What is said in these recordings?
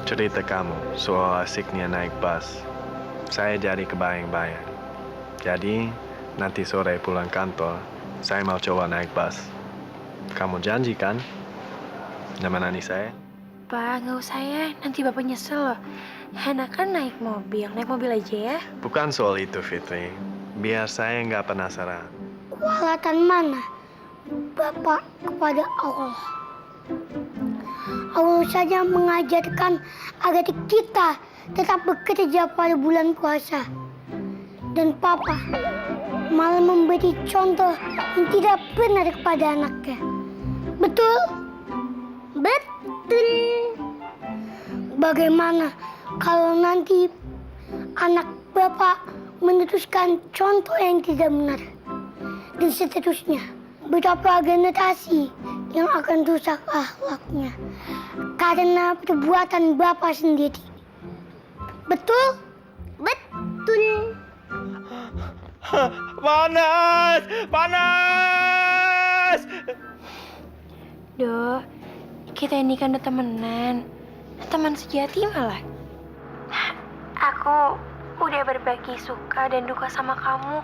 cerita kamu soal asiknya naik bus. Saya jadi kebayang-bayang. Jadi, nanti sore pulang kantor, saya mau coba naik bus. Kamu janji kan? Nemenin saya? Pak, nggak usah ya. Nanti Bapak nyesel loh. Enakan naik mobil. Naik mobil aja ya. Bukan soal itu, Fitri. Biar saya nggak penasaran. Kualatan mana Bapak kepada Allah? Allah saja mengajarkan agar kita tetap bekerja pada bulan puasa. Dan Papa malah memberi contoh yang tidak benar kepada anaknya. Betul? Betul. Bagaimana kalau nanti anak Bapak meneruskan contoh yang tidak benar? Dan seterusnya, betapa generasi yang akan rusak akhlaknya karena perbuatan Bapak sendiri. Betul? Betul. Panas! Panas! Dok, kita ini kan udah temenan. Teman sejati malah. Aku udah berbagi suka dan duka sama kamu.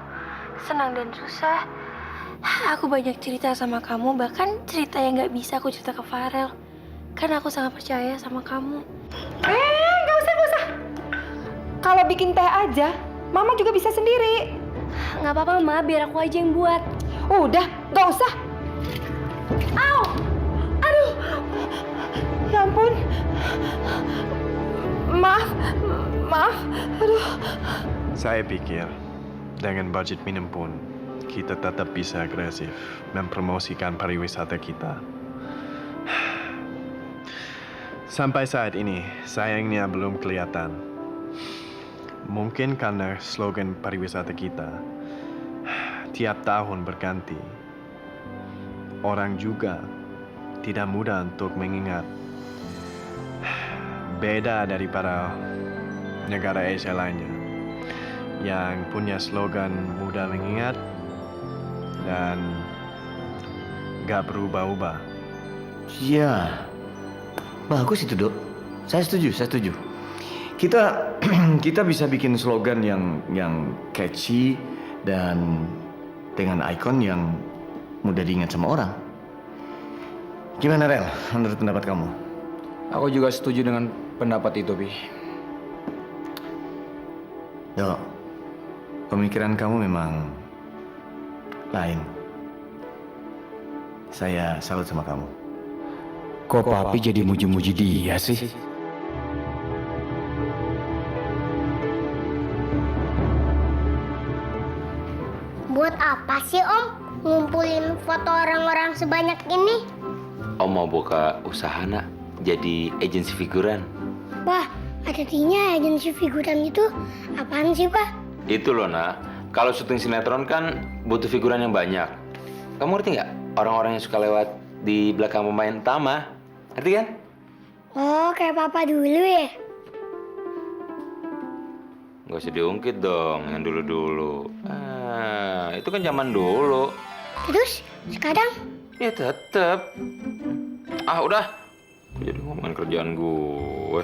Senang dan susah. Aku banyak cerita sama kamu, bahkan cerita yang gak bisa aku cerita ke Farel. Karena aku sangat percaya sama kamu. Nggak usah. Kalau bikin teh aja, Mama juga bisa sendiri. Gak apa-apa, Ma. Biar aku aja yang buat. Udah, nggak usah. Au! Aduh! Ya ampun. Maaf. Aduh. Saya pikir, dengan budget minim pun, kita tetap bisa agresif mempromosikan pariwisata kita. Sampai saat ini, sayangnya belum kelihatan. Mungkin karena slogan pariwisata kita tiap tahun berganti. Orang juga tidak mudah untuk mengingat. Beda daripada negara Asia lainnya yang punya slogan mudah mengingat dan gak berubah-ubah. Iya, bagus itu, Dok. Saya setuju. Kita bisa bikin slogan yang catchy dan dengan ikon yang mudah diingat sama orang. Gimana, Rel? Menurut pendapat kamu? Aku juga setuju dengan pendapat itu, Pi. Dok, pemikiran kamu memang lain. Saya salut sama kamu. Kok Papi jadi muji-muji dia sih? Buat apa sih Om ngumpulin foto orang-orang sebanyak ini? Om mau buka usaha, Nak. Jadi agensi figuran. Wah, artinya agensi figuran itu apaan sih, Pak? Itu loh, Nak. Kalau syuting sinetron kan butuh figuran yang banyak. Kamu ngerti nggak? Orang-orang yang suka lewat di belakang pemain utama. Ngerti kan? Oh, kayak Papa dulu ya? Nggak usah diungkit dong, yang dulu-dulu. Itu kan zaman dulu. Terus, sekarang? Ya tetep. Udah. Jadi ngomongin kerjaan gue.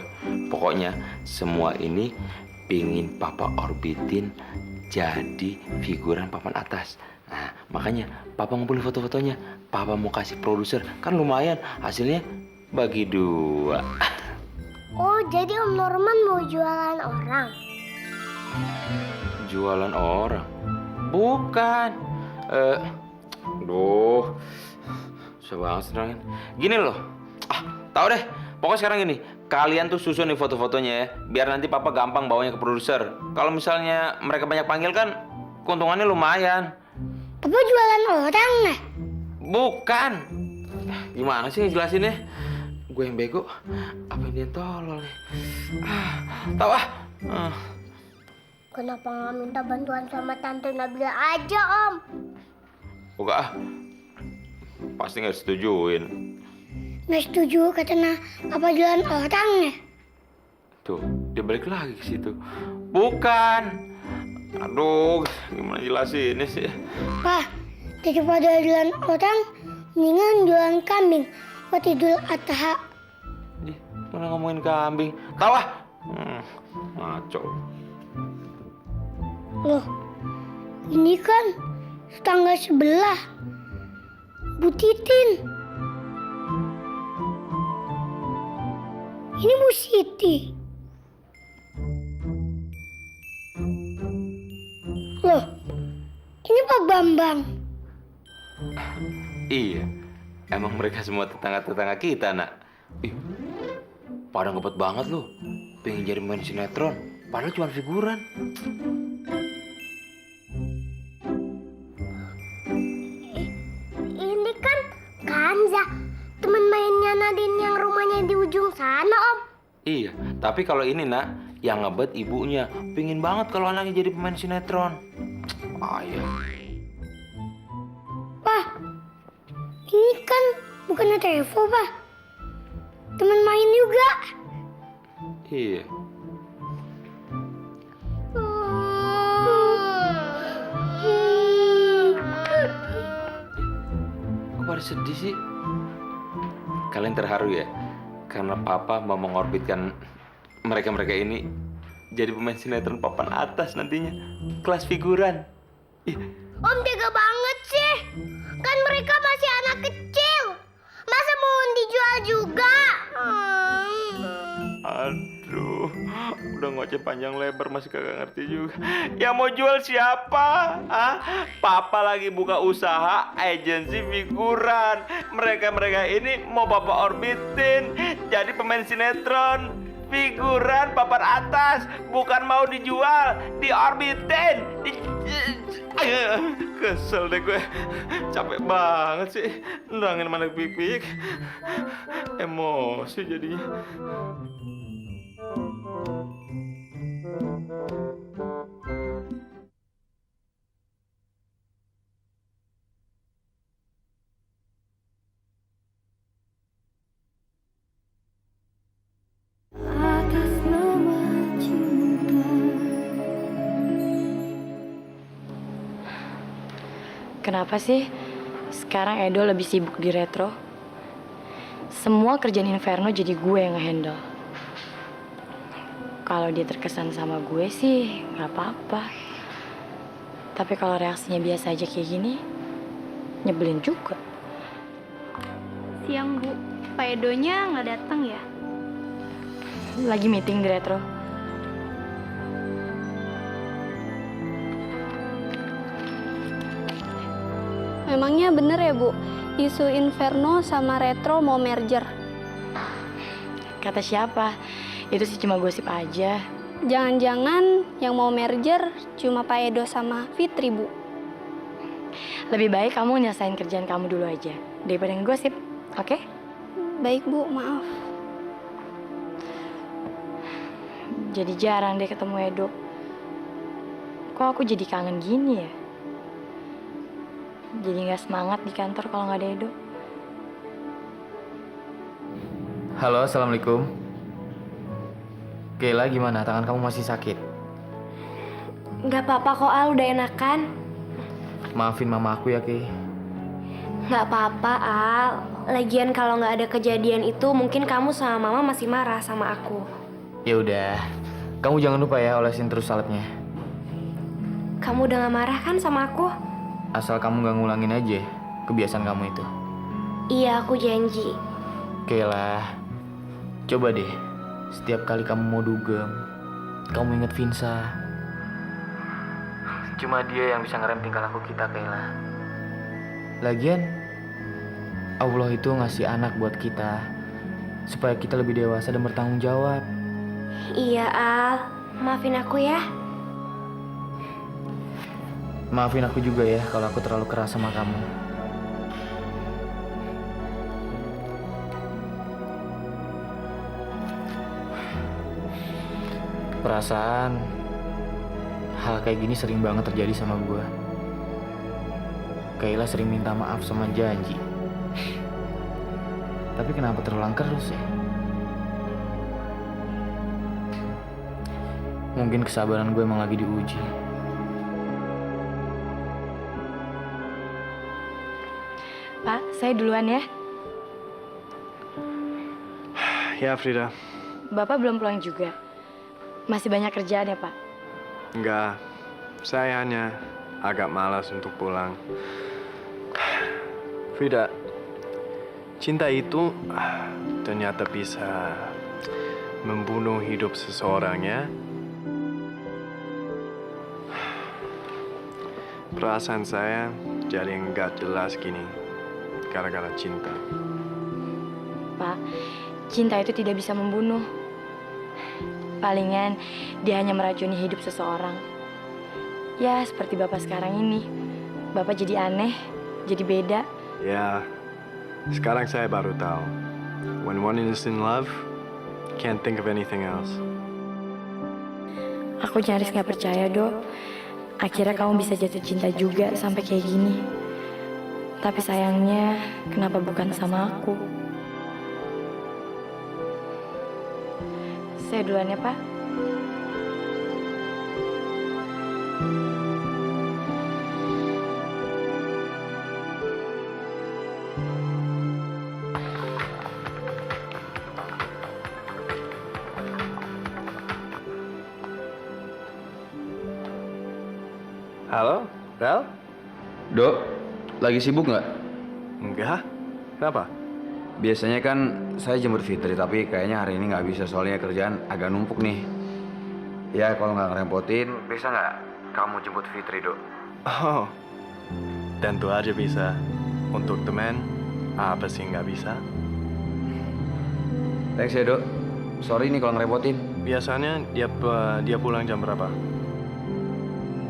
Pokoknya semua ini pingin Papa orbitin jadi figuran papan atas. Nah, makanya Papa ngumpulin foto-fotonya. Papa mau kasih produser. Kan lumayan, hasilnya bagi 2. Oh, jadi Om Norman mau jualan orang? Jualan orang? Bukan. Susah banget sekarang. Gini loh. Tahu deh. Pokoknya sekarang gini. Kalian tuh susun nih foto-fotonya ya. Biar nanti Papa gampang bawanya ke produser. Kalau misalnya mereka banyak panggil kan, keuntungannya lumayan. Papa jualan orang nah? Bukan. Gimana sih ngejelasinnya? Gue yang bego. Apa yang dia tolol nih? Tahu ah. Kenapa nggak minta bantuan sama Tante Nabila aja, Om? Buka. Pasti nggak setujuin. Nggak setuju katanya Papa jualan orang ya? Tuh, dia balik lagi ke situ. Bukan. Aduh, gimana jelasinnya sih? Pak, daripada jualan orang, mendingan jualan kambing buat Idul Adha. Mana ngomongin kambing. Tahu ah. Ngaco. Loh, ini kan tetangga sebelah. Bu Titin. Ini Bu Siti. Loh, ini Pak Bambang. Iya. Emang mereka semua tetangga-tetangga kita, Nak. Ih, pada ngebet banget lu. Pengen jadi pemain sinetron. Padahal cuma figuran. Ini kan Kanza, teman mainnya Nadine yang rumahnya di ujung sana, Om. Iya, tapi kalau ini, Nak, yang ngebet ibunya. Pengen banget kalau anaknya jadi pemain sinetron. Ayah. Pak, ini kan bukannya Tevo, Pak. Teman main juga. Iya. Kok pada sedih sih? Kalian terharu ya? Karena Papa mau mengorbitkan mereka-mereka ini jadi pemain sinetron papan atas nantinya. Kelas figuran. Ih, Om tega banget sih. Kan mereka masih anak kecil. Masa mau dijual juga? aduh, udah ngoceh panjang lebar masih kagak ngerti juga. Yang mau jual siapa? Ah, Papa lagi buka usaha agensi figuran. Mereka-mereka ini mau Papa orbitin jadi pemain sinetron. Figuran papan atas, bukan mau dijual, diorbitin. Kesel deh gue, capek banget sih nerangin mana pipik. Emosi jadinya. Kenapa sih sekarang Edo lebih sibuk di retro? Semua kerjaan Inferno jadi gue yang ngehandle. Kalau dia terkesan sama gue sih nggak apa-apa. Tapi kalau reaksinya biasa aja kayak gini, nyebelin juga. Siang, Bu. Pak Edonya nggak datang ya? Lagi meeting di retro. Memangnya bener ya, Bu? Isu Inferno sama Retro mau merger. Kata siapa? Itu sih cuma gosip aja. Jangan-jangan yang mau merger cuma Pak Edo sama Fitri, Bu. Lebih baik kamu nyelesain kerjaan kamu dulu aja daripada ngegosip, oke? Baik, Bu, maaf. Jadi jarang deh ketemu Edo. Kok aku jadi kangen gini ya? Jadi nggak semangat di kantor kalau nggak ada Edo. Halo, assalamualaikum. Kayla, gimana? Tangan kamu masih sakit? Nggak apa-apa kok, Al. Udah enakan. Maafin mama aku ya, Kay. Nggak apa-apa, Al. Lagian kalau nggak ada kejadian itu, mungkin kamu sama Mama masih marah sama aku. Ya udah, kamu jangan lupa ya olesin terus salepnya. Kamu udah nggak marah kan sama aku? Asal kamu nggak ngulangin aja kebiasaan kamu itu. Iya, aku janji. Kayla, coba deh. Setiap kali kamu mau dugem, kamu inget Vinsa. Cuma dia yang bisa ngerem tingkah laku kita, Kayla. Lagian, Allah itu ngasih anak buat kita supaya kita lebih dewasa dan bertanggung jawab. Iya, Al. Maafin aku ya. Maafin aku juga ya kalau aku terlalu keras sama kamu. Perasaan hal kayak gini sering banget terjadi sama gue. Kayla sering minta maaf sama janji. Tapi kenapa terulang terus ya? Mungkin kesabaran gue emang lagi diuji. Pak, saya duluan ya. Ya, Frida. Bapak belum pulang juga. Masih banyak kerjaan ya, Pak? Enggak. Saya hanya agak malas untuk pulang. Frida, cinta itu ternyata bisa membunuh hidup seseorang ya. Perasaan saya jadi nggak jelas gini gara-gara cinta. Pak, cinta itu tidak bisa membunuh. Palingan dia hanya meracuni hidup seseorang. Ya, seperti Bapak sekarang ini. Bapak jadi aneh, jadi beda. Ya, sekarang saya baru tahu. When one is in love, can't think of anything else. Aku nyaris gak percaya, Dok. Akhirnya kamu bisa jatuh cinta juga sampai kayak gini. Tapi sayangnya, kenapa bukan sama aku? Saya duluan ya, Pak. Halo, Rel? Dok, lagi sibuk nggak? Enggak. Kenapa? Biasanya kan saya jemput Fitri, tapi kayaknya hari ini nggak bisa soalnya kerjaan agak numpuk nih. Ya, kalau nggak ngerepotin, bisa nggak kamu jemput Fitri, Dok? Oh, tentu aja bisa. Untuk teman, apa sih nggak bisa? Thanks ya, Dok. Sorry nih kalau ngerepotin. Biasanya dia pulang jam berapa?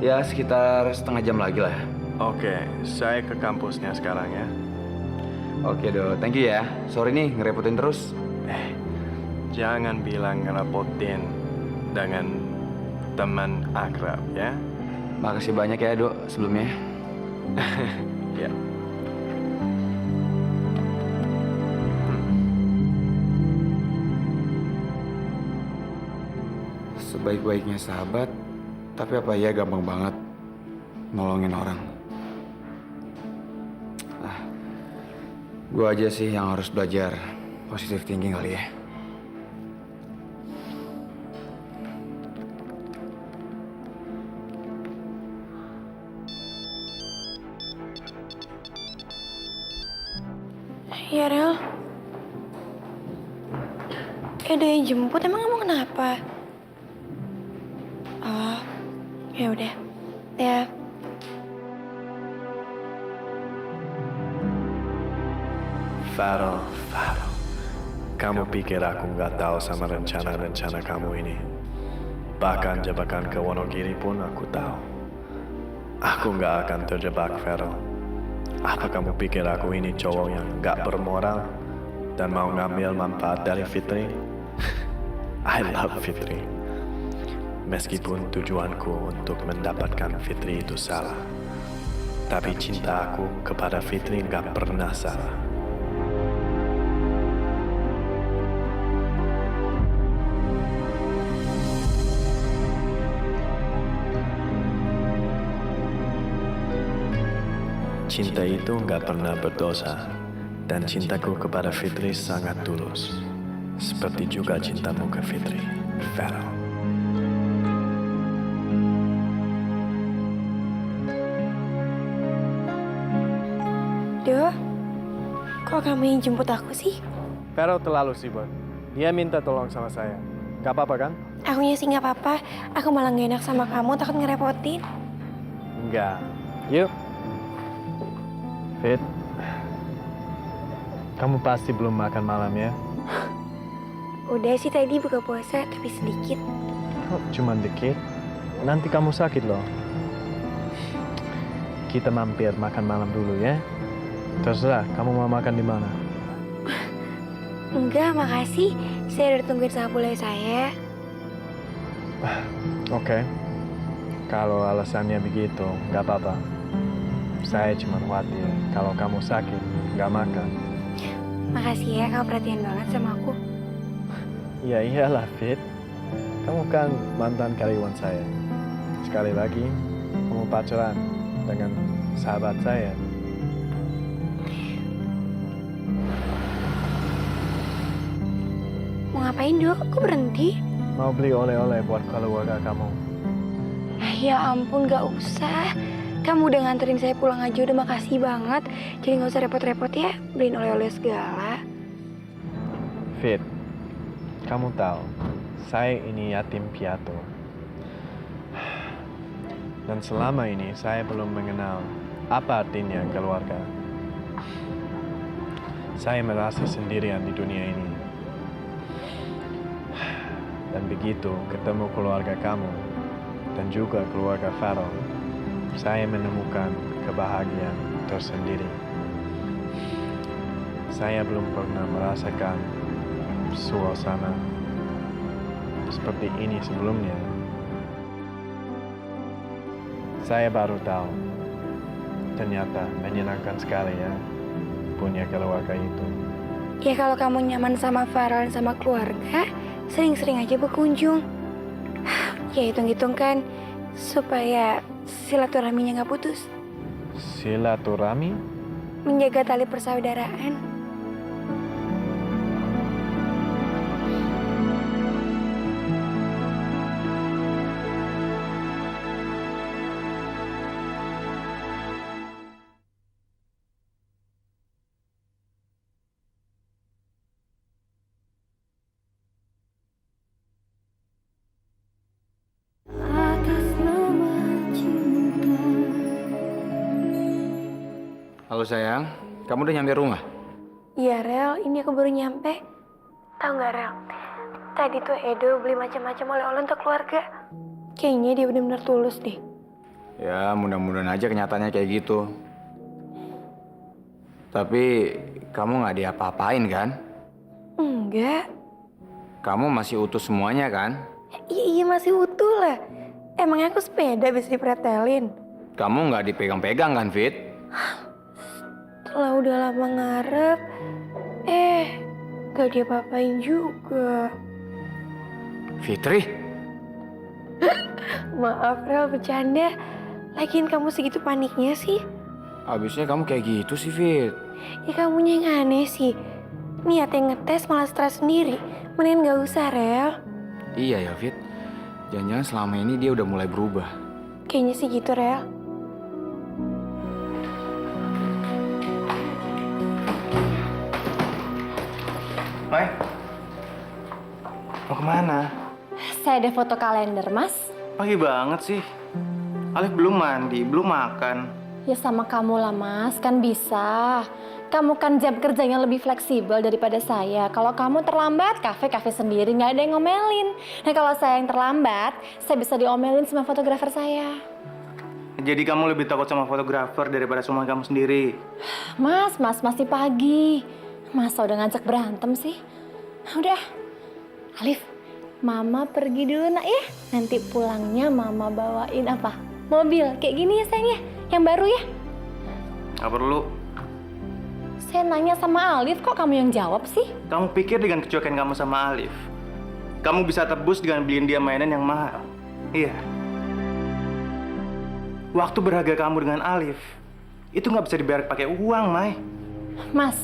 Ya, sekitar setengah jam lagi lah. Oke, saya ke kampusnya sekarang ya. Oke, Dok. Thank you ya. Sorry nih ngerepotin terus. Jangan bilang ngerepotin dengan teman akrab ya. Makasih banyak ya, Dok, sebelumnya. Ya. Sebaik-baiknya sahabat, tapi apa ya gampang banget nolongin orang. Gue aja sih yang harus belajar positive thinking kali ya. Ya, Rel. Ada yang jemput, emang kamu kenapa? Oh, ya udah. Ya. Faro, kamu pikir aku nggak tahu sama rencana-rencana kamu ini? Bahkan jebakan ke Wonogiri pun aku tahu. Aku nggak akan terjebak, Faro. Apa kamu pikir aku ini cowok yang nggak bermoral dan mau ngambil manfaat dari Fitri? I love Fitri. Meskipun tujuanku untuk mendapatkan Fitri itu salah, tapi cinta aku kepada Fitri nggak pernah salah. Cinta itu nggak pernah berdosa, dan cintaku kepada Fitri sangat tulus. Seperti juga cintamu ke Fitri, Farel. Do, kok kamu yang jemput aku sih? Farel terlalu sibuk. Dia minta tolong sama saya. Gak apa-apa kan? Akunya sih nggak apa-apa. Aku malah gak enak sama kamu, takut ngerepotin. Enggak. Yuk. Fit, kamu pasti belum makan malam ya? Udah sih tadi buka puasa, tapi sedikit. Oh, cuma dikit. Nanti kamu sakit loh. Kita mampir makan malam dulu ya. Terserah, kamu mau makan di mana? Enggak, makasih. Saya udah tungguin sama bule saya. Oke. Kalau alasannya begitu, nggak apa-apa. Saya cuma khawatir kalau kamu sakit, nggak makan. Makasih ya, kamu perhatian banget sama aku. Ya iyalah, Fit. Kamu kan mantan karyawan saya. Sekali lagi, kamu pacaran dengan sahabat saya. Mau ngapain, Dok? Kok berhenti? Mau beli oleh-oleh buat keluarga kamu. Ya ampun, gak usah. Kamu udah nganterin saya pulang aja, udah makasih banget. Jadi gak usah repot-repot ya, beliin oleh-oleh segala. Fit, kamu tahu, saya ini yatim piatu. Dan selama ini saya belum mengenal apa artinya keluarga. Saya merasa sendirian di dunia ini. Dan begitu ketemu keluarga kamu dan juga keluarga Farel, saya menemukan kebahagiaan tersendiri. Saya belum pernah merasakan suasana seperti ini sebelumnya. Saya baru tahu, ternyata menyenangkan sekali ya punya keluarga itu. Ya kalau kamu nyaman sama Farel dan sama keluarga, sering-sering aja berkunjung. Ya hitung-hitung kan, supaya silaturahminya nggak putus. Silaturahmi? Menjaga tali persaudaraan. Halo sayang, kamu udah nyampe rumah? Iya Rel, ini aku baru nyampe. Tahu nggak Rel? Tadi tuh Edo beli macam-macam oleh-oleh untuk keluarga. Kayaknya dia benar-benar tulus deh. Ya mudah-mudahan aja kenyataannya kayak gitu. Tapi kamu nggak diapa-apain kan? Enggak. Kamu masih utuh semuanya kan? Iya masih utuh lah. Emangnya aku sepeda bisa dipretelin? Kamu nggak dipegang-pegang kan, Fit? Setelah udah lama ngarep, gak diapa-apain juga. Fitri? Maaf Rel, bercanda. Lagian kamu segitu paniknya sih? Abisnya kamu kayak gitu sih, Fit. Ya kamunya yang aneh sih. Niatnya ngetes malah stres sendiri. Mendingan gak usah, Rel. Iya ya, Fit. Jangan-jangan selama ini dia udah mulai berubah. Kayaknya sih gitu, Rel. Mai, mau kemana? Saya ada foto kalender, Mas. Pagi banget sih. Alif belum mandi, belum makan. Ya sama kamu lah, Mas. Kan bisa. Kamu kan jam kerjanya lebih fleksibel daripada saya. Kalau kamu terlambat, kafe sendiri nggak ada yang ngomelin. Nah kalau saya yang terlambat, saya bisa diomelin sama fotografer saya. Jadi kamu lebih takut sama fotografer daripada sama kamu sendiri? Mas masih pagi. Masa udah ngajak berantem sih? Udah, Alif, Mama pergi dulu nak ya. Nanti pulangnya Mama bawain apa? Mobil, kayak gini ya sayang ya, yang baru ya. Gak perlu. Saya nanya sama Alif, kok kamu yang jawab sih? Kamu pikir dengan kecuekan kamu sama Alif, kamu bisa tebus dengan beliin dia mainan yang mahal? Iya. Waktu berharga kamu dengan Alif, itu nggak bisa dibayar pakai uang, Mai. Mas,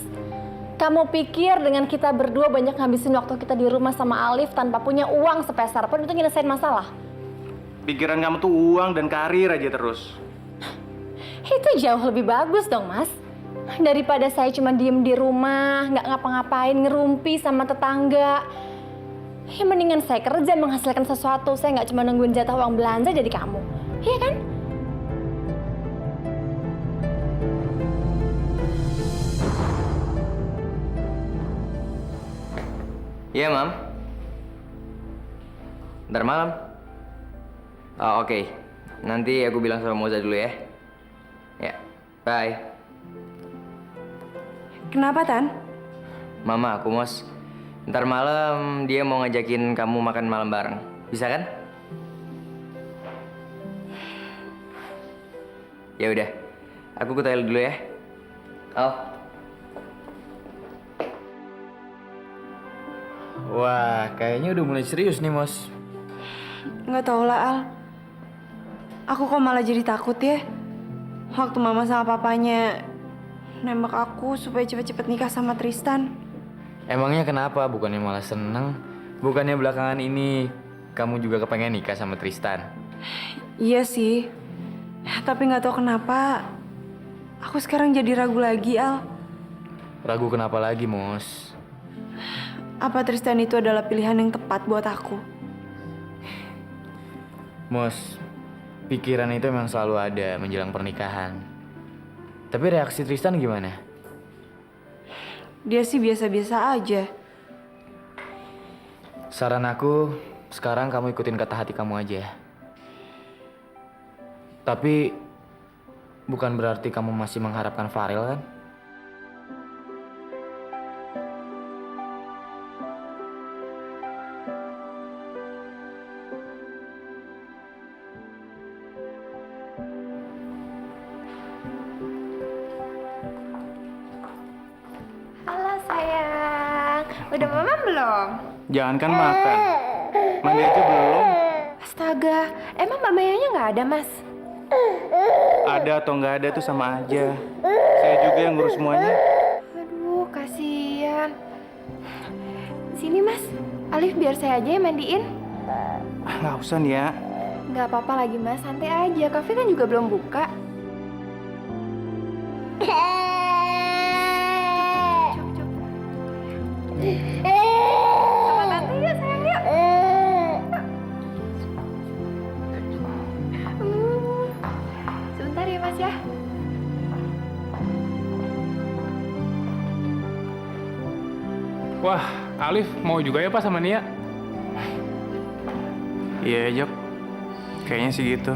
kamu pikir dengan kita berdua banyak ngabisin waktu kita di rumah sama Alif tanpa punya uang sepeser pun itu nyelesain masalah? Pikiran kamu tuh uang dan karir aja terus. Itu jauh lebih bagus dong, Mas. Daripada saya cuma diem di rumah, nggak ngapa-ngapain, ngerumpi sama tetangga. Ya mendingan saya kerja menghasilkan sesuatu. Saya nggak cuma nungguin jatah uang belanja jadi kamu. Iya kan? Iya, Mam. Ntar malam. Oh, oke. Nanti aku bilang sama Moza dulu ya. Ya, bye. Kenapa, Tan? Mama, aku Mos. Ntar malam dia mau ngajakin kamu makan malam bareng. Bisa kan? Ya udah. Aku ke toilet dulu ya. Oh. Wah, kayaknya udah mulai serius nih, Mos. Nggak tau lah, Al. Aku kok malah jadi takut ya. Waktu Mama sama Papanya nembak aku supaya cepet-cepet nikah sama Tristan. Emangnya kenapa? Bukannya malah seneng? Bukannya belakangan ini kamu juga kepengen nikah sama Tristan? Iya sih. Tapi nggak tahu kenapa aku sekarang jadi ragu lagi, Al. Ragu kenapa lagi, Mos? Apa Tristan itu adalah pilihan yang tepat buat aku? Mos, pikiran itu memang selalu ada menjelang pernikahan. Tapi reaksi Tristan gimana? Dia sih biasa-biasa aja. Saran aku, sekarang kamu ikutin kata hati kamu aja. Tapi bukan berarti kamu masih mengharapkan Farel kan? Halo sayang, udah mama belum? Jangankan makan, mandi aja belum. Astaga, emang Mbak Mayanya nggak ada mas? Ada atau nggak ada tuh sama aja. Saya juga yang ngurus semuanya. Aduh, kasihan. Sini mas, Alif biar saya aja yang mandiin. Nggak usah nih ya. Nggak apa-apa lagi mas, santai aja. Kafe kan juga belum buka. Sama tante yuk sayang yuk. Sebentar ya mas ya. Wah, Alif mau juga ya Pak sama Nia? Iya, Jok. Kayaknya sih gitu.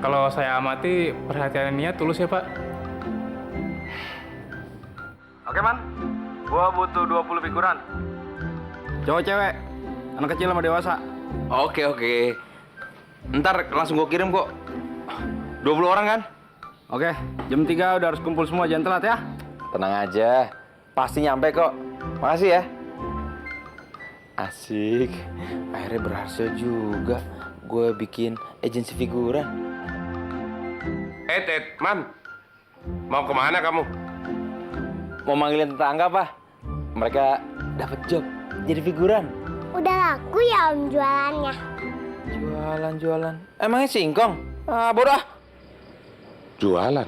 Kalau saya amati perhatian Nia tulus ya Pak. Oke, Man. Gua butuh 20 figuran. Cowok cewek, anak kecil sama dewasa. Oke. Ntar langsung gue kirim kok. 20 orang kan? Oke, jam 3 udah harus kumpul semua, jangan telat ya. Tenang aja, pasti nyampe kok. Makasih ya. Asik, akhirnya berhasil juga gue bikin agensi figuran. Man, mau kemana kamu? Mau manggilin tetangga, Pak. Mereka dapat job jadi figuran. Udah laku ya om jualannya. Jualan. Emangnya singkong? Ah, bodoh. Jualan?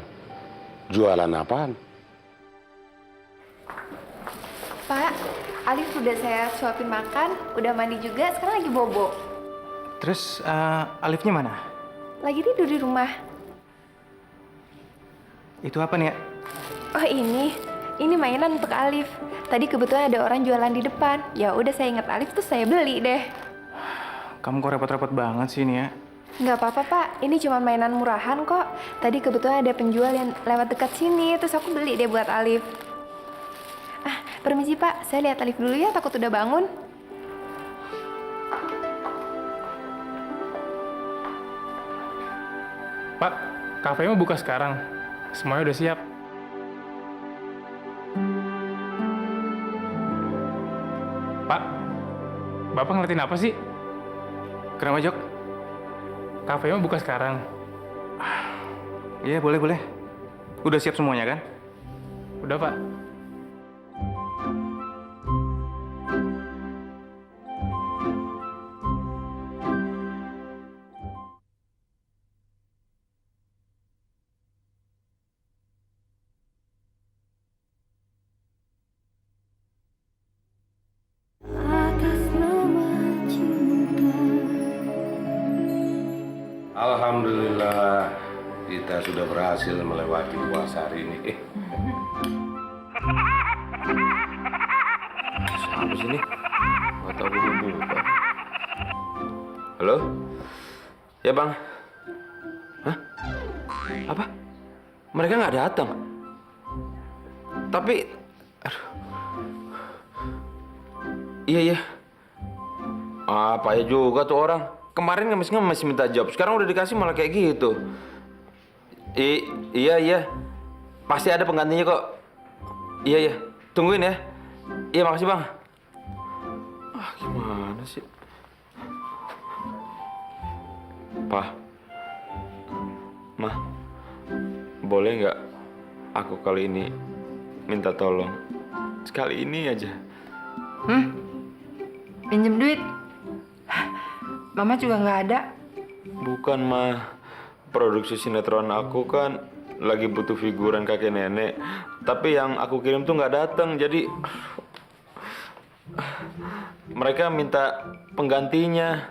Jualan apaan? Pak, Alif udah saya suapin makan, udah mandi juga, sekarang lagi bobo. Terus Alifnya mana? Lagi tidur di rumah. Itu apa nih ya? Oh ini mainan untuk Alif. Tadi kebetulan ada orang jualan di depan. Ya udah saya ingat Alif terus saya beli deh. Kamu kok repot-repot banget sih nih ya? Nggak apa-apa Pak, ini cuma mainan murahan kok. Tadi kebetulan ada penjual yang lewat dekat sini, terus aku beli deh buat Alif. Permisi Pak, saya lihat Alif dulu ya, takut udah bangun. Pak, kafenya buka sekarang. Semuanya udah siap. Pak, Bapak ngeliatin apa sih? Kenapa, Jok? Kafenya buka sekarang. Iya, boleh. Udah siap semuanya kan? Udah, Pak. Alhamdulillah, kita sudah berhasil melewati puasa hari ini. Siapa sih nih? Gak tau gue belum buka. Halo? Ya bang? Hah? Apa? Mereka nggak datang? Tapi, aduh. Iya. Apa ya juga tuh orang? Kemarin ngemis minta job, sekarang udah dikasih malah kayak gitu. Iya. Pasti ada penggantinya kok. Iya. Tungguin ya. Iya, makasih bang. Gimana sih? Pak, Ma, boleh nggak aku kali ini minta tolong sekali ini aja. Pinjem duit? Mama juga nggak ada. Bukan, mah. Produksi sinetron aku kan lagi butuh figuran kakek nenek. Tapi yang aku kirim tuh nggak datang. Jadi mereka minta penggantinya.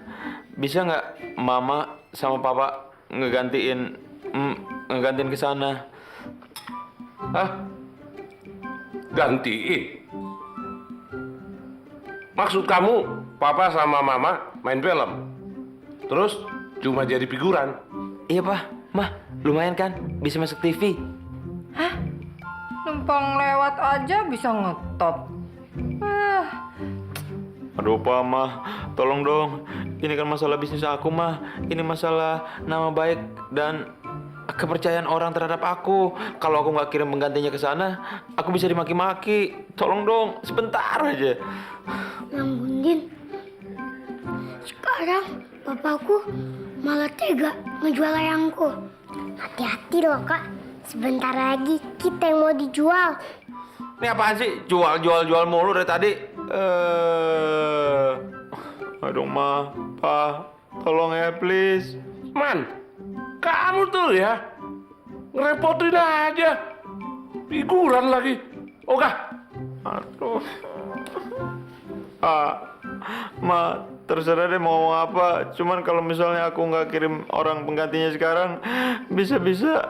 Bisa nggak mama sama papa ngegantiin ke sana? Hah? Gantiin? Maksud kamu papa sama mama main film? Terus cuma jadi figuran? Iya, Pak. Mah, lumayan kan? Bisa masuk TV. Numpang lewat aja bisa ngetop. Aduh, Pak, Mah. Tolong dong. Ini kan masalah bisnis aku, Mah. Ini masalah nama baik dan kepercayaan orang terhadap aku. Kalau aku nggak kirim penggantinya ke sana, aku bisa dimaki-maki. Tolong dong, sebentar aja. Mang Bundin, sekarang papaku malah tega ngejual ayamku. Hati-hati loh kak, sebentar lagi kita yang mau dijual. Ini apaan sih? Jual mulu dari tadi. Aduh, Ma, Pa, tolong ya, please. Man, kamu tuh ya ngerepotin aja. Figuran lagi. Oke. Aduh. Ma, terserah deh mau ngomong apa. Cuman kalau misalnya aku nggak kirim orang penggantinya sekarang, bisa-bisa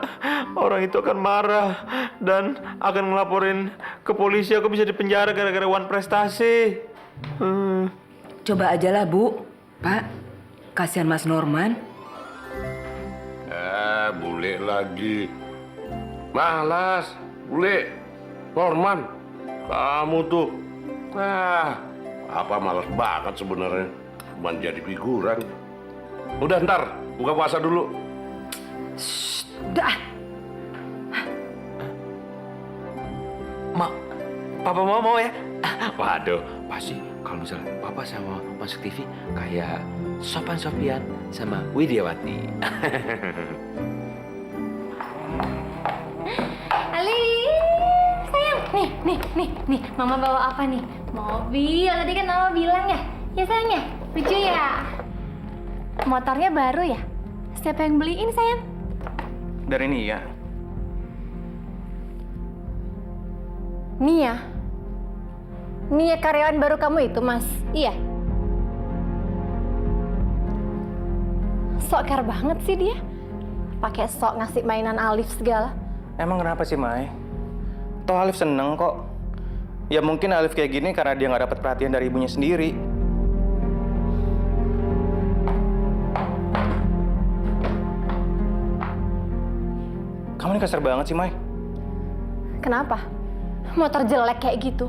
orang itu akan marah dan akan ngelaporin ke polisi. Aku bisa dipenjara gara-gara wan prestasi. Coba aja lah, Bu. Pak, kasihan Mas Norman. Bule lagi. Malas, bule. Norman, kamu tuh. Apa malas banget sebenarnya. Cuman jadi figuran. Udah ntar, buka puasa dulu. Dah. Papa mau ya? Waduh, pasti kalau misalnya Papa sama masuk TV kayak Sopan Sopian sama Widiawati. Ali, sayang. Nih, Mama bawa apa nih? Mobil. Tadi kan Mama bilang ya. Ya sayang ya, lucu ya. Motornya baru ya? Siapa yang beliin sayang? Dari Nia. Nia? Nia karyawan baru kamu itu, Mas? Iya? Sok care banget sih dia. Pakai sok ngasih mainan Alif segala. Emang kenapa sih, Mai? Toh Alif seneng kok. Ya mungkin Alif kayak gini karena dia nggak dapat perhatian dari ibunya sendiri. Kamu ini kasar banget sih, Mai. Kenapa? Motor jelek kayak gitu.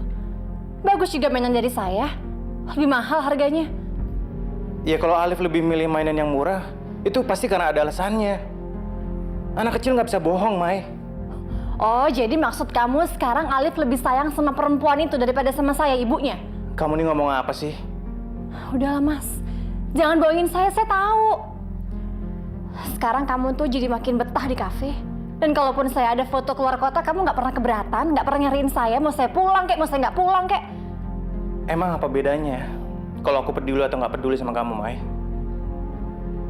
Bagus juga mainan dari saya. Lebih mahal harganya. Ya kalau Alif lebih milih mainan yang murah, itu pasti karena ada alasannya. Anak kecil nggak bisa bohong, Mai. Oh, jadi maksud kamu sekarang Alif lebih sayang sama perempuan itu daripada sama saya, ibunya? Kamu ini ngomong apa sih? Udahlah, Mas. Jangan bohongin saya tahu. Sekarang kamu tuh jadi makin betah di kafe. Dan kalaupun saya ada foto keluar kota, kamu nggak pernah keberatan, nggak pernah nyariin saya, mau saya pulang kek, mau saya nggak pulang kek. Emang apa bedanya kalau aku peduli atau nggak peduli sama kamu, Mai?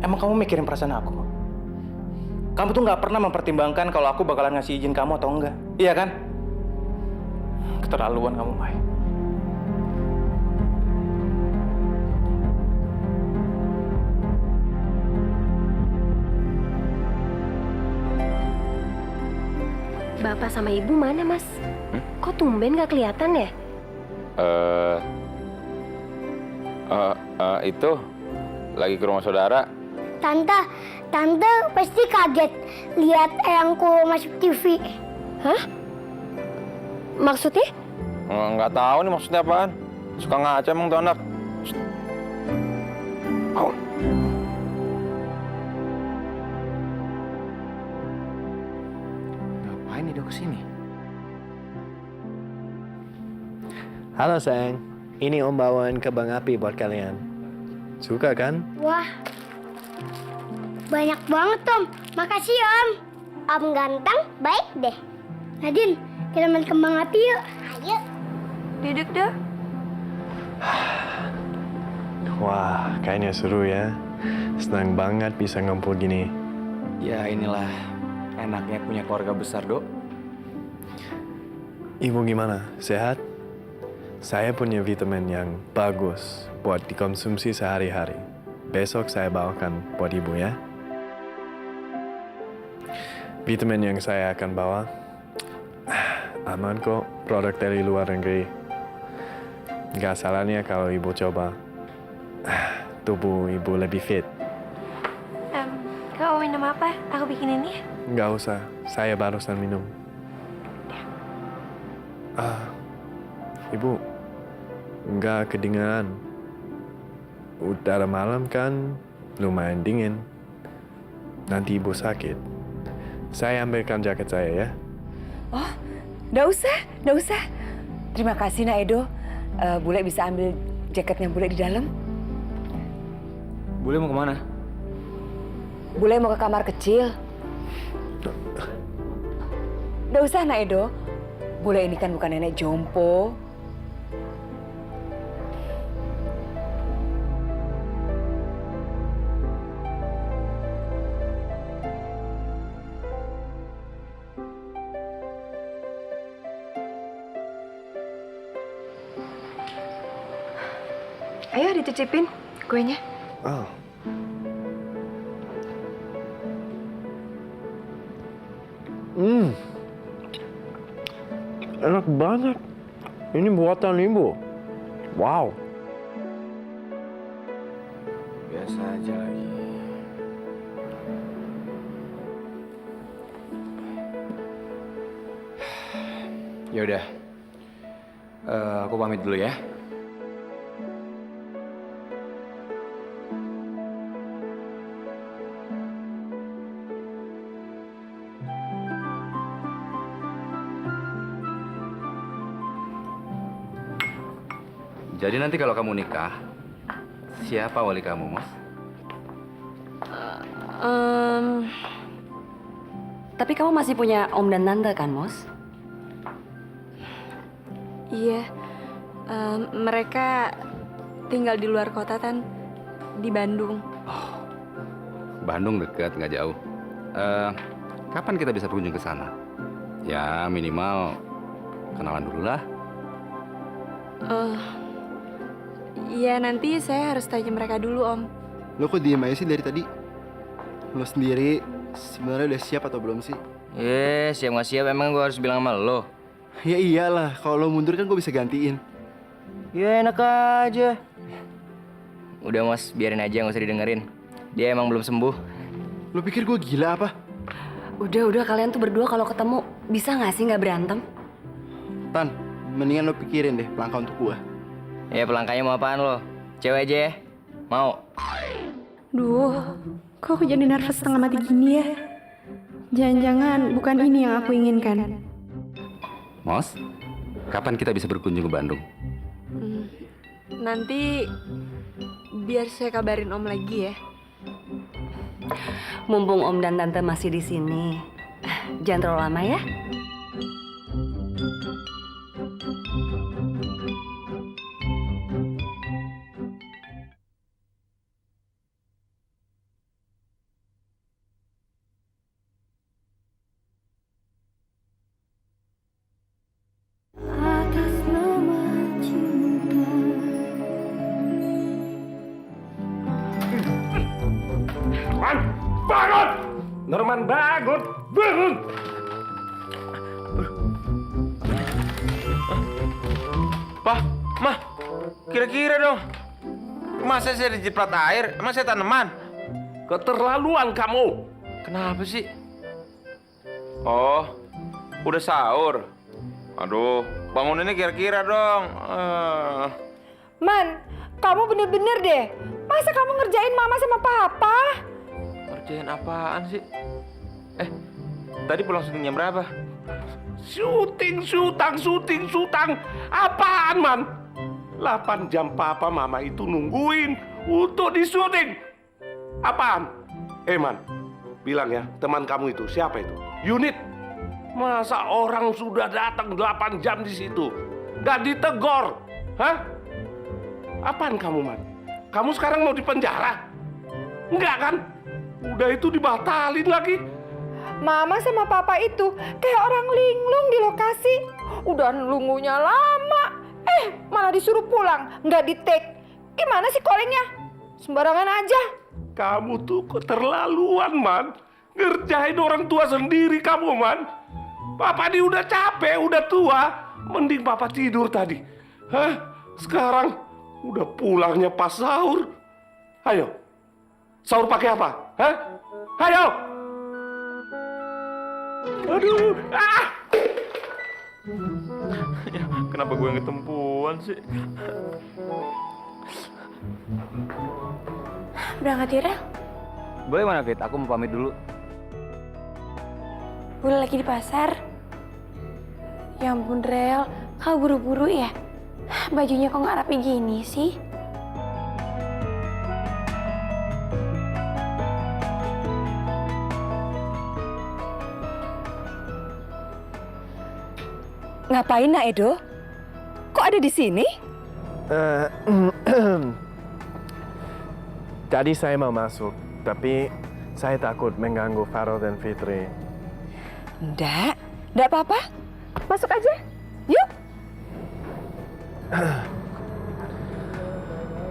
Emang kamu mikirin perasaan aku? Kamu tuh nggak pernah mempertimbangkan kalau aku bakalan ngasih izin kamu atau enggak, iya kan? Keterlaluan kamu, Mai. Bapak sama ibu mana, Mas? Kok tumben gak kelihatan ya? Itu lagi ke rumah saudara. Tante pasti kaget lihat eyangku masuk TV. Hah? Maksudnya? Nggak tahu nih maksudnya apaan. Suka ngaca emang tuh anak. Ngapain nih dia kesini? Halo sayang, ini Om bawain kembang api buat kalian. Suka kan? Wah, banyak banget Om. Makasih Om. Om ganteng, baik deh. Nadine, kita main kembang api yuk. Ayo. Duduk, Dok. Wah, kayaknya seru ya. Senang banget bisa ngumpul gini. Ya inilah enaknya punya keluarga besar, Dok. Ibu gimana? Sehat? Saya punya vitamin yang bagus buat dikonsumsi sehari-hari. Besok saya bawakan buat ibu ya. Vitamin yang saya akan bawa aman kok, produk dari luar negeri. Gak salahnya kalau ibu coba. Tubuh ibu lebih fit. Kau minum apa? Aku bikinin ya. Nggak usah, saya barusan minum. Ibu, nggak kedinginan. Udara malam kan lumayan dingin. Nanti ibu sakit. Saya ambilkan jaket saya ya. Oh, nggak usah. Terima kasih, Nak Edo. Bule bisa ambil jaketnya Bule di dalam. Bule mau kemana? Bule mau ke kamar kecil. Nggak usah, Nak Edo. Bule ini kan bukan nenek jompo. Ayo dicicipin kuenya. Oh. Enak banget. Ini buatan ibu. Wow. Biasa aja lagi. Yaudah. Aku pamit dulu ya. Jadi nanti kalau kamu nikah, siapa wali kamu, Mas? Tapi kamu masih punya om dan tante kan, Mos? Iya. Mereka tinggal di luar kota, Tan. Di Bandung. Bandung dekat, nggak jauh. Kapan kita bisa berkunjung ke sana? Ya minimal kenalan dulu lah. Iya, nanti saya harus tanya mereka dulu, Om. Lo kok diem aja sih dari tadi? Lo sendiri sebenarnya udah siap atau belum sih? Siap nggak siap emang gue harus bilang sama lo. Ya iyalah, kalau lo mundur kan gue bisa gantiin. Ya enak aja. Udah Mas, biarin aja nggak usah didengerin. Dia emang belum sembuh. Lo pikir gue gila apa? Udah kalian tuh berdua kalau ketemu bisa nggak sih nggak berantem? Tan, mendingan lo pikirin deh langkah untuk gue. Ya pelangkanya mau apaan lo? Cewek aja ya? Mau? Duh, kok aku jadi nervous setengah mati gini ya? Jangan-jangan bukan ini yang aku inginkan. Mos, kapan kita bisa berkunjung ke Bandung? Nanti biar saya kabarin Om lagi ya. Mumpung om dan tante masih di sini, jangan terlalu lama ya. Bangun! Norman bangun! Bangun! Pak, Mah, kira-kira dong. Masa saya dijeplat air? Emang saya tanaman? Keterlaluan kamu! Kenapa sih? Oh, udah sahur. Aduh, banguninnya kira-kira dong. Man, kamu bener-bener deh. Masa kamu ngerjain mama sama papa? Kerjain apaan sih? Tadi pulang syuting jam berapa? Syuting. Apaan, Man? 8 jam papa mama itu nungguin untuk disyuting. Apaan? Man, bilang ya, teman kamu itu, siapa itu? Unit. Masa orang sudah datang 8 jam di situ? nggak ditegor. Hah? Apaan kamu, Man? Kamu sekarang mau dipenjara? Enggak kan? Udah itu dibatalin lagi. Mama sama papa itu kayak orang linglung di lokasi. Udah nunggunya lama. Malah disuruh pulang, nggak di-take. Gimana sih callingnya? Sembarangan aja. Kamu tuh keterlaluan, Man. Ngerjain orang tua sendiri kamu, Man. Papa ini udah capek, udah tua. Mending papa tidur tadi. Hah? Sekarang udah pulangnya pas sahur. Ayo. Sahur pakai apa? Hah? Ayo. Aduh. Ah! Kenapa gue yang ketempuan sih? Berangkat ya, Rel? Boleh mana, Fit? Aku mau pamit dulu. Boleh lagi di pasar? Ya ampun, Rel. Kau buru-buru ya? Bajunya kok nggak rapi gini sih? Ngapain, Nak Edo? Kok ada di sini? Tadi saya mau masuk, tapi saya takut mengganggu Farel dan Fitri. Nggak apa-apa. Masuk aja. Yuk.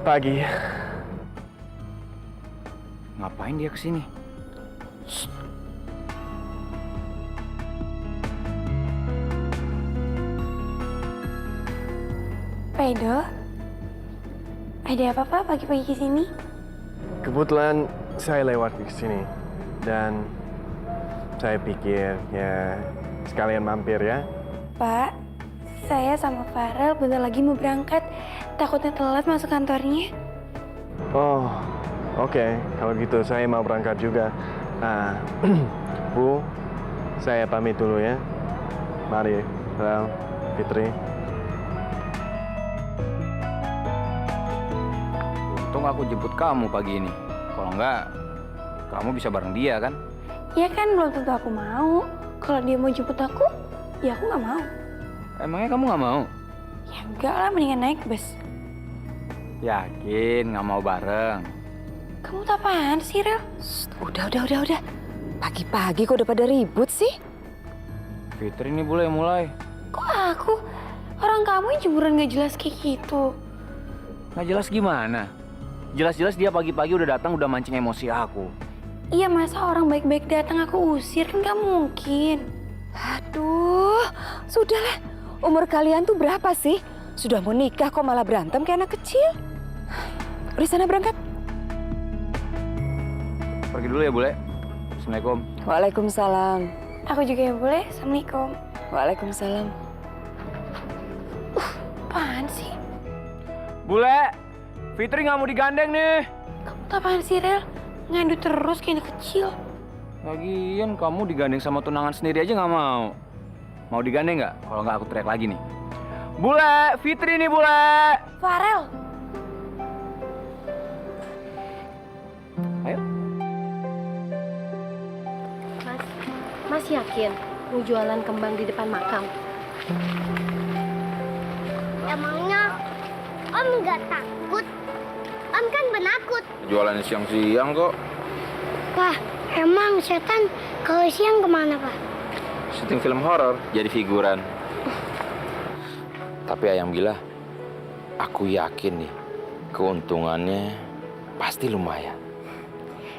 Pagi. Ngapain dia kesini? Pak Edo, ada apa Pak pagi-pagi ke sini? Kebetulan saya lewat ke sini dan saya pikir ya sekalian mampir ya. Pak, saya sama Farel bentar lagi mau berangkat. Takutnya telat masuk kantornya. Oh, oke. Kalau gitu saya mau berangkat juga. Nah, Bu, saya pamit dulu ya. Mari, Farel, Fitri. Untung aku jemput kamu pagi ini. Kalau enggak, kamu bisa bareng dia kan? Ya kan belum tentu aku mau. Kalau dia mau jemput aku, ya aku nggak mau. Emangnya kamu nggak mau? Ya enggak lah, mendingan naik bus. Yakin nggak mau bareng? Kamu tuh apaan sih, Rel? Udah. Pagi-pagi kok udah pada ribut sih? Fitri ini boleh mulai. Kok aku? Orang kamu yang jemuran nggak jelas kayak gitu. Nggak jelas gimana? Jelas-jelas dia pagi-pagi udah datang udah mancing emosi aku. Iya, masa orang baik-baik datang aku usir, kan nggak mungkin. Aduh, sudahlah. Umur kalian tuh berapa sih? Sudah mau nikah kok malah berantem kayak anak kecil? Udah sana berangkat. Pergi dulu ya, Bule. Assalamualaikum. Waalaikumsalam. Aku juga ya, boleh? Assalamualaikum. Waalaikumsalam. Apaan sih? Bule, Fitri nggak mau digandeng nih. Kamu tuh apaan sih, Rel? Ngandu terus kayak anak kecil. Lagian kamu digandeng sama tunangan sendiri aja nggak mau. Mau digandeng nggak? Kalau nggak aku teriak lagi nih. Bule, Fitri nih Bule. Farel. Ayo. Mas yakin mau jualan kembang di depan makam? Emangnya Om nggak takut? Om kan penakut. Jualannya siang-siang kok. Wah, emang setan kalau siang kemana, Pak? Syuting film horor, jadi figuran. Tapi Ayang Gila, aku yakin nih, keuntungannya pasti lumayan.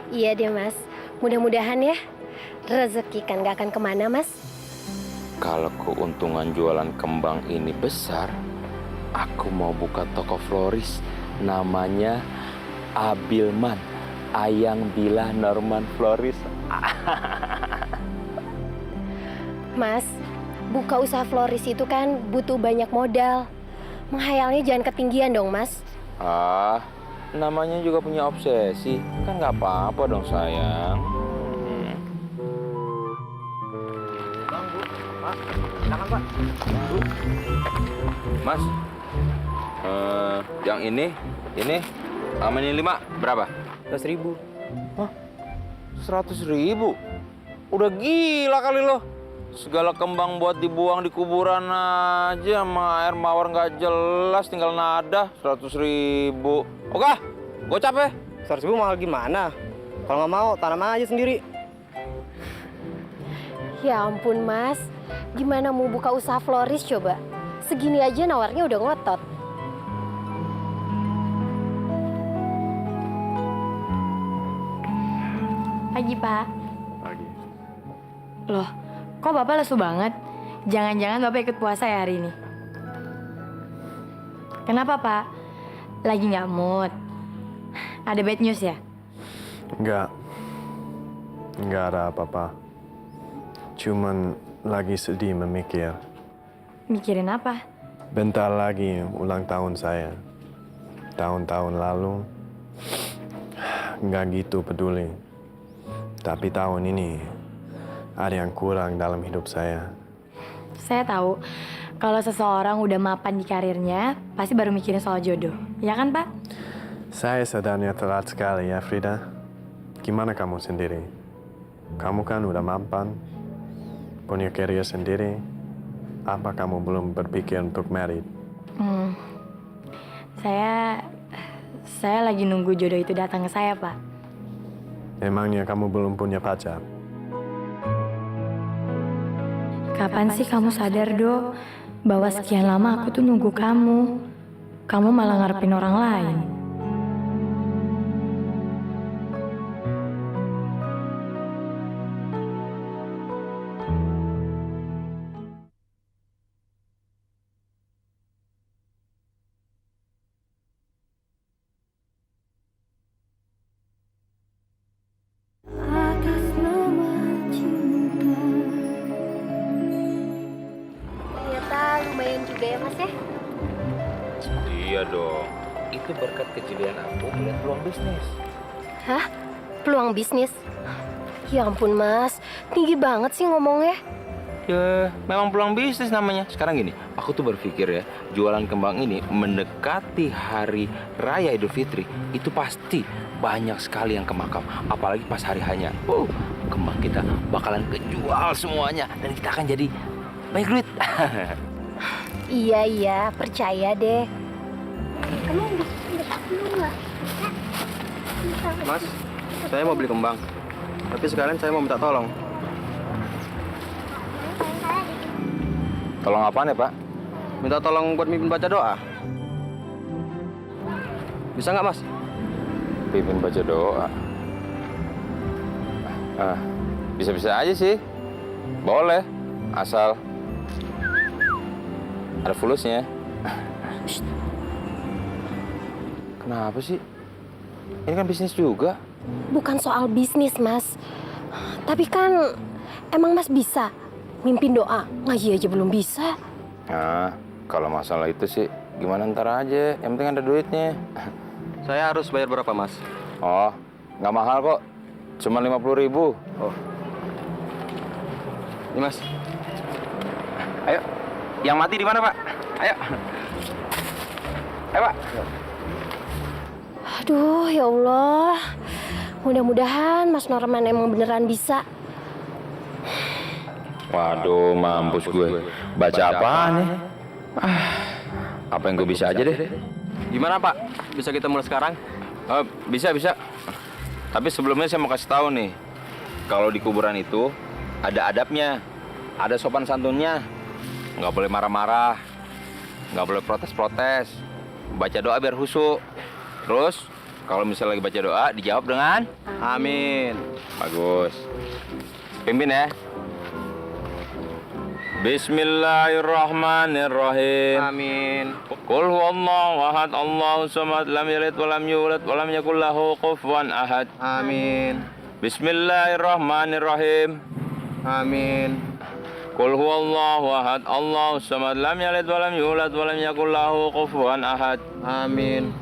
Iya deh Mas, mudah-mudahan ya. Rezeki kan gak akan kemana Mas. Kalau keuntungan jualan kembang ini besar, aku mau buka toko floris. Namanya Abilman, Ayang Bila Norman Floris. Mas, buka usaha floris itu kan butuh banyak modal. Menghayalnya jangan ketinggian dong Mas. Namanya juga punya obsesi. Kan nggak apa-apa dong sayang. Bang, Bu, Pak, silakan Pak. Bu. Mas, yang ini sama ini 5 berapa? 100.000. Hah? 100.000? Udah gila kali lo. Segala kembang buat dibuang di kuburan aja, sama air mawar nggak jelas, tinggal nada 100.000. Oke, gocap ya. 100.000 mahal gimana? Kalau nggak mau, tanam aja sendiri. Ya ampun Mas, gimana mau buka usaha florist coba? Segini aja nawarnya udah ngotot. Pagi, Pak. Pagi. Loh, kok Bapak lesu banget? Jangan-jangan Bapak ikut puasa ya hari ini? Kenapa, Pak? Lagi nggak mood? Ada bad news ya? Enggak ada apa-apa. Cuman lagi sedih memikir. Mikirin apa? Bentar lagi ulang tahun saya. Tahun-tahun lalu nggak gitu peduli. Tapi tahun ini ada yang kurang dalam hidup saya. Saya tahu kalau seseorang udah mapan di karirnya, pasti baru mikirin soal jodoh. Ya kan, Pak? Saya sadarnya telat sekali ya, Frida. Gimana kamu sendiri? Kamu kan udah mapan, punya career sendiri. Apa kamu belum berpikir untuk married? Saya lagi nunggu jodoh itu datang ke saya, Pak. Emangnya kamu belum punya pacar? Kapan sih kamu sadar, Do, bahwa sekian lama aku tuh nunggu kamu. Kamu malah ngarepin orang lain. Ternyata lumayan juga ya Mas ya? Iya dong. Itu berkat kejelian aku melihat peluang bisnis. Hah? Peluang bisnis? Ya ampun Mas, tinggi banget sih ngomongnya. Ya, memang peluang bisnis namanya. Sekarang gini, aku tuh berpikir ya, jualan kembang ini mendekati hari raya Idul Fitri, itu pasti banyak sekali yang ke makam. Apalagi pas hari hanya. Kembang kita bakalan kejual semuanya dan kita akan jadi banyak duit. Iya, percaya deh. Kamu bisa dulu nggak? Mas, saya mau beli kembang. Tapi sekalian saya mau minta tolong. Tolong apaan ya, Pak? Minta tolong buat mimpin baca doa. Bisa nggak, Mas? Pimpin baca doa. Bisa-bisa aja sih. Boleh, asal ada fulusnya. Kenapa sih? Ini kan bisnis juga. Bukan soal bisnis, Mas. Tapi kan emang Mas bisa mimpin doa, ngaji aja belum bisa. Nah, kalau masalah itu sih gimana ntar aja, yang penting ada duitnya. Saya harus bayar berapa, Mas? Oh, nggak mahal kok. Cuma 50.000. Oh. Ini, Mas. Ayo. Yang mati di mana, Pak? Ayo. Ayo, Pak. Aduh, ya Allah. Mudah-mudahan Mas Norman emang beneran bisa. Waduh, mampus gue. Baca apaan nih? Apa yang gue bisa aja deh. Gimana, Pak? Bisa kita mulai sekarang? Bisa. Tapi sebelumnya saya mau kasih tahu nih. Kalau di kuburan itu ada adabnya. Ada sopan santunnya. Nggak boleh marah-marah. Nggak boleh protes-protes. Baca doa biar khusyuk. Terus, kalau misalnya lagi baca doa, dijawab dengan amin. Bagus. Pimpin ya. Bismillahirrahmanirrahim. Amin. Qul huwallahu ahad, Allahus samad, lam yalid wa lam yulad wa lam yakul lahu kufuwan ahad. Amin. Bismillahirrahmanirrahim. Amin. Qul huwallahu ahad, Allahus samad, lam yalid wa lam yulad wa lam yakul lahu kufuwan ahad. Amin.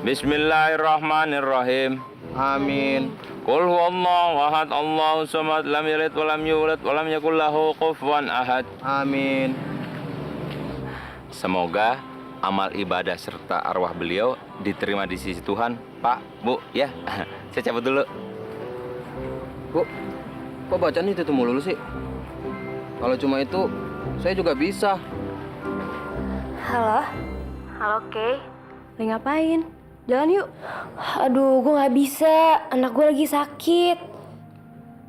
Bismillahirrahmanirrahim. Amin. Qul huwallahu ahad, Allahus samad, lam yalid wa lam yulad wa lam yakul lahu kufuwan ahad. Amin. Semoga amal ibadah serta arwah beliau diterima di sisi Tuhan, Pak, Bu, ya. Saya cabut dulu. Bu, kok bacaan itu mulu sih? Kalau cuma itu, saya juga bisa. Halo? Halo, Kay. Lagi ngapain? Jalan yuk. Aduh, gue gak bisa. Anak gue lagi sakit.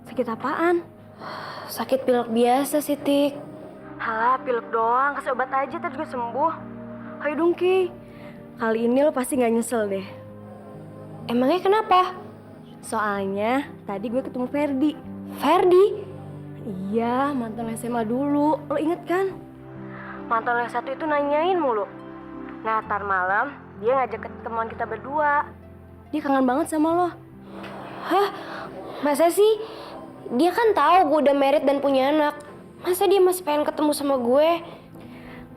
Sakit apaan? Sakit pilek biasa sih, Tik. Halah, pilek doang. Kasih obat aja, ntar juga sembuh. Ayo dong, Ki. Kali ini lo pasti gak nyesel deh. Emangnya kenapa? Soalnya tadi gue ketemu Ferdi. Ferdi? Iya, mantan SMA dulu. Lo inget kan? Mantan yang satu itu nanyain mulu. Nah, ntar malam dia ngajak ketemuan kita berdua. Dia kangen banget sama lo. Hah? Masa sih? Dia kan tahu gue udah married dan punya anak. Masa dia masih pengen ketemu sama gue?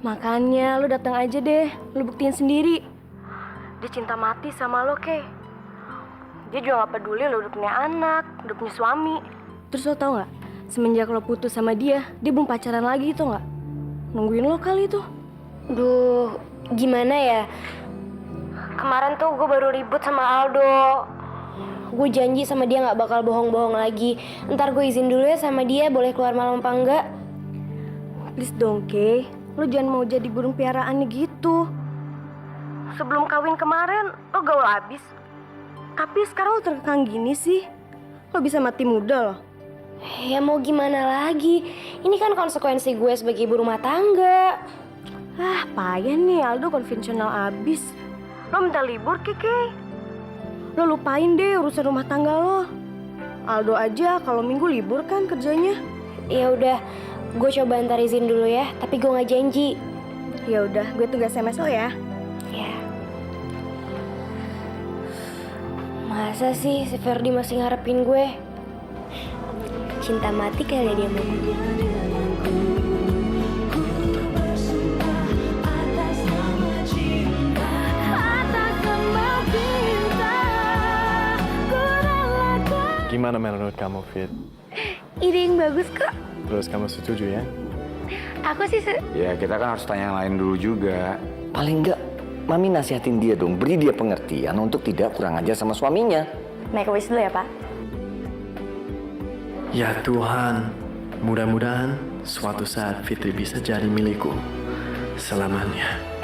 Makanya lo datang aja deh. Lo buktiin sendiri. Dia cinta mati sama lo, Kay. Dia juga gak peduli lo udah punya anak, udah punya suami. Terus lo tau gak? Semenjak lo putus sama dia belum pacaran lagi tau gak? Nungguin lo kali itu. Duh, gimana ya? Kemarin tuh gue baru ribut sama Aldo. Gue janji sama dia gak bakal bohong-bohong lagi. Ntar gue izin dulu ya sama dia, boleh keluar malam apa enggak. Please dong, Kay. Lo jangan mau jadi burung piaraannya gitu. Sebelum kawin kemarin, lo gaul abis. Tapi sekarang lo terkekang gini sih. Lo bisa mati muda loh. Ya mau gimana lagi? Ini kan konsekuensi gue sebagai ibu rumah tangga. Ah, payah nih Aldo konvensional abis. Lo minta libur, Kiki. Lo lupain deh urusan rumah tangga lo. Aldo aja kalau minggu libur kan kerjanya. Ya udah, gue coba antar izin dulu ya. Tapi gue nggak janji. Ya udah, gue tunggu SMS lo ya. Ya. Masa sih si Ferdi masih ngarepin gue? Cinta mati kali dia mau. Gimana menurut kamu, Fit? Ide yang bagus kok. Terus kamu setuju ya? Aku sih Ya kita kan harus tanya yang lain dulu juga. Paling enggak, Mami nasihatin dia dong, beri dia pengertian untuk tidak kurang ajar sama suaminya. Make a wish dulu ya, Pak. Ya Tuhan, mudah-mudahan suatu saat Fitri bisa jadi milikku selamanya.